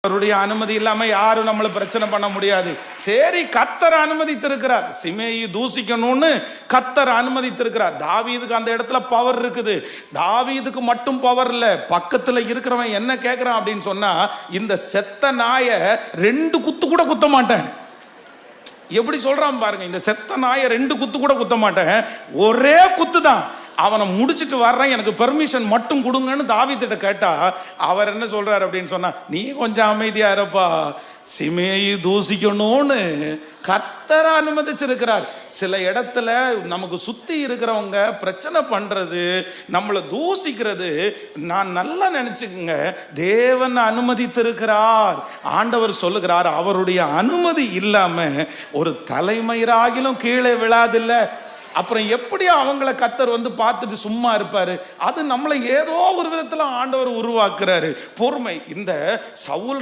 அவருடைய அனுமதி இல்லாம யாரும் நம்மளை பிரச்சனை பண்ண முடியாது. சரி, கர்த்தர் அனுமதித்திருக்கிறார். சிமேயி தூசிக்கணும்னு கர்த்தர் அனுமதித்திருக்கிறார். தாவீதுக்கு அந்த இடத்துல பவர் இருக்குது. தாவீதுக்கு மட்டும் பவர் இல்ல, பக்கத்துல இருக்கிறவன் என்ன கேட்கிறான் அப்படின்னு சொன்னா, இந்த செத்த நாயை 2 குத்து கூட குத்த மாட்டேன். எப்படி சொல்றான் பாருங்க, இந்த செத்த நாயை 2 குத்து கூட குத்த மாட்டேன், ஒரே குத்து தான், அவனை முடிச்சிட்டு வர்றேன், எனக்கு பெர்மிஷன் மட்டும் கொடுங்கன்னு தாவீதிட்ட கேட்டா, அவர் என்ன சொல்றாரு அப்படின்னு சொன்னா, நீ கொஞ்சம் அமைதியா இருப்பா, சிமேயி தூசிக்கணும்னு கர்த்தர் அனுமதிச்சிருக்கிறார். சில இடத்துல நமக்கு சுத்தி இருக்கிறவங்க பிரச்சனை பண்றது, நம்மளை தூசிக்கிறது, நான் நல்லா நினைச்சுக்கங்க, தேவன் அனுமதித்திருக்கிறார். ஆண்டவர் சொல்லுகிறார், அவருடைய அனுமதி இல்லாம ஒரு தலைமயிராகிலும் கீழே விழாதில்ல. அப்புறம் எப்படி அவங்கள கர்த்தர் பார்த்துட்டு சும்மா இருப்பாரு? அது நம்மளை ஏதோ ஒரு விதத்துல ஆண்டவர் உருவாக்குறாரு. பொறுமை. இந்த சவுல்